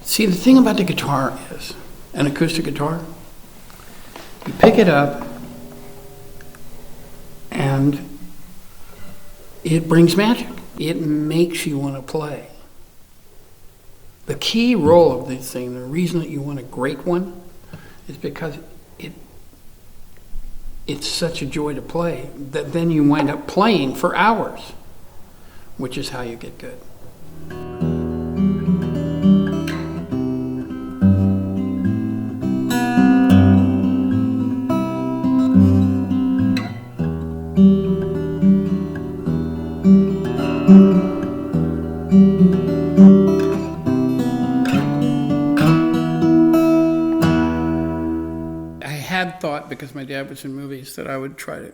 See, the thing about the guitar is, an acoustic guitar, you pick it up and it brings magic. It makes you want to play. The key role of this thing, the reason that you want a great one, is because it's such a joy to play that then you wind up playing for hours, which is how you get good. Thought, because my dad was in movies, that I would try to,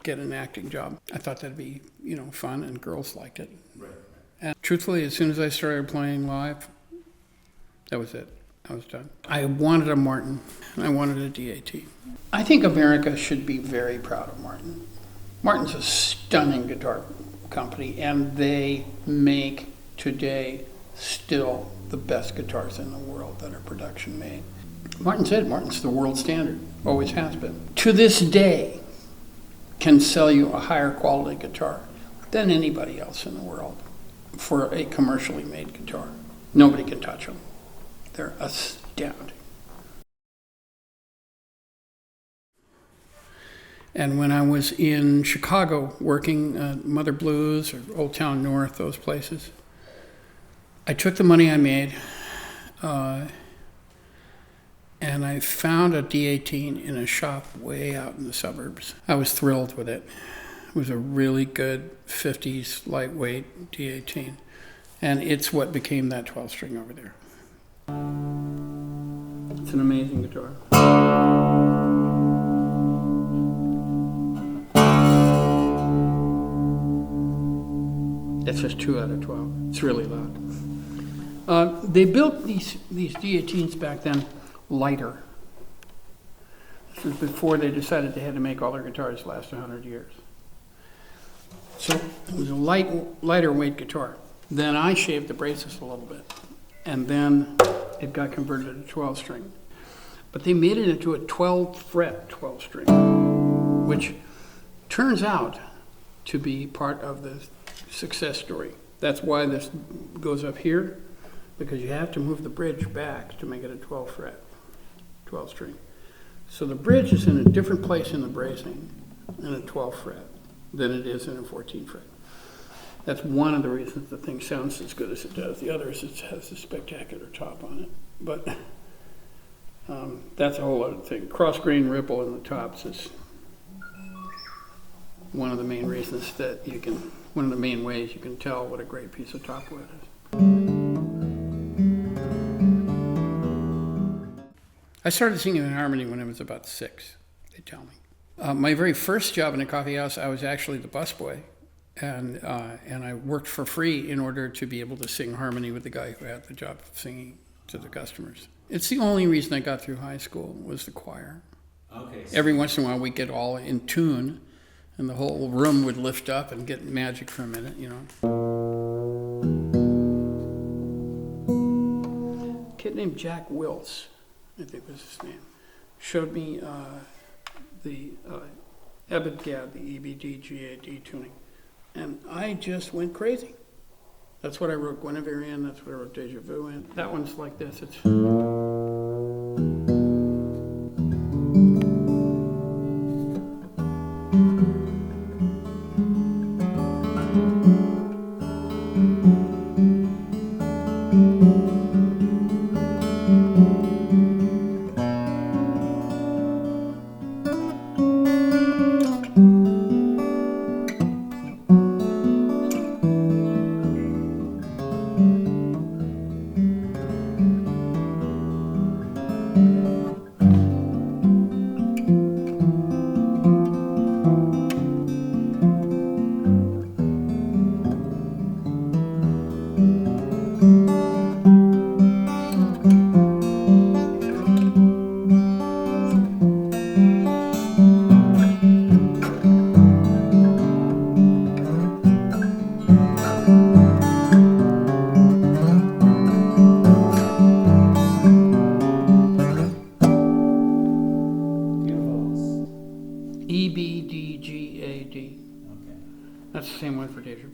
get an acting job. I thought that'd be, fun, and girls liked it. Right. And truthfully, as soon as I started playing live, that was it. I was done. I wanted a Martin, and I wanted a DAT. I think America should be very proud of Martin. Martin's a stunning guitar company, and they make today still the best guitars in the world that are production made. Martin said Martin's the world standard, always has been. To this day, can sell you a higher quality guitar than anybody else in the world for a commercially made guitar. Nobody can touch them. They're astounding. And when I was in Chicago working Mother Blues or Old Town North, those places, I took the money I made and I found a D18 in a shop way out in the suburbs. I was thrilled with it. It was a really good 50s lightweight D18. And it's what became that 12-string over there. It's an amazing guitar. That's just 2 out of 12. It's really loud. They built these D18s back then lighter. This was before they decided they had to make all their guitars last 100 years. So it was a lighter weight guitar. Then I shaved the braces a little bit, and then it got converted to 12-string. But they made it into a 12-fret 12-string, which turns out to be part of the success story. That's why this goes up here, because you have to move the bridge back to make it a 12-fret 12-string. So the bridge is in a different place in the bracing in a 12-fret than it is in a 14-fret. That's one of the reasons the thing sounds as good as it does. The other is it has a spectacular top on it. But that's a whole other thing. Cross-grain ripple in the tops is one of the main reasons that one of the main ways you can tell what a great piece of top wood is. I started singing in harmony when I was about 6, they tell me. My very first job in a coffee house, I was actually the busboy, and I worked for free in order to be able to sing harmony with the guy who had the job of singing to the customers. It's the only reason I got through high school was the choir. Okay. Every once in a while we'd get all in tune, and the whole room would lift up and get magic for a minute, A kid named Jack Wiltz, I think was his name, showed me the EBDGAD, the EBDGAD tuning, and I just went crazy. That's what I wrote Guinevere in, that's what I wrote Deja Vu in. That one's like this, it's...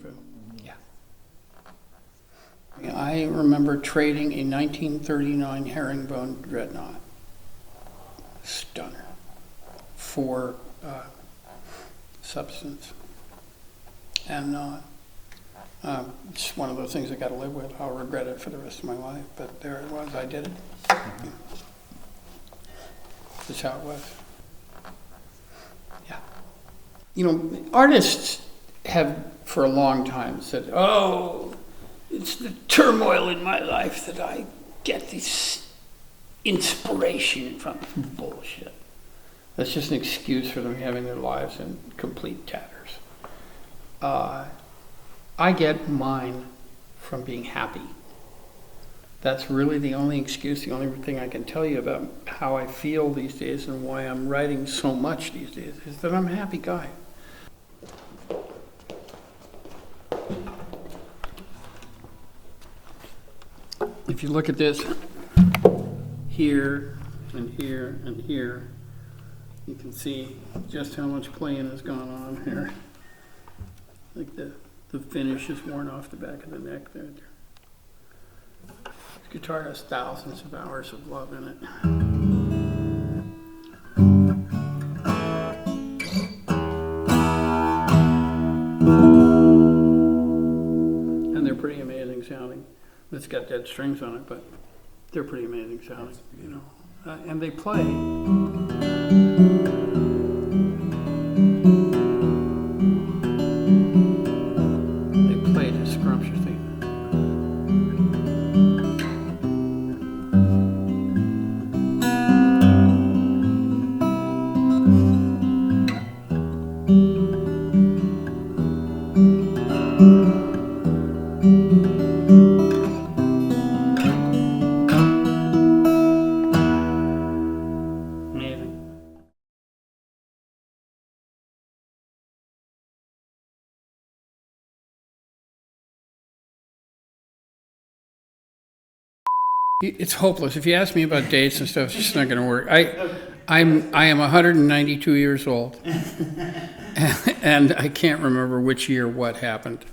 Vu. Yeah. I remember trading a 1939 Herringbone Dreadnought, stunner, for substance. And it's one of those things I got to live with. I'll regret it for the rest of my life, but there it was. I did it. That's how it was. Yeah. You know, artists have for a long time said, oh, it's the turmoil in my life that I get this inspiration from. Bullshit. That's just an excuse for them having their lives in complete tatters. I get mine from being happy. That's really the only excuse, the only thing I can tell you about how I feel these days and why I'm writing so much these days, is that I'm a happy guy. If you look at this, here and here and here, you can see just how much playing has gone on here. Like the finish is worn off the back of the neck there. This guitar has thousands of hours of love in it. And they're pretty amazing sounding. It's got dead strings on it, but they're pretty amazing sounding, you know. And they play. They play just scrumptiously. It's hopeless. If you ask me about dates and stuff, it's just not going to work. I am 192 years old, and I can't remember which year what happened.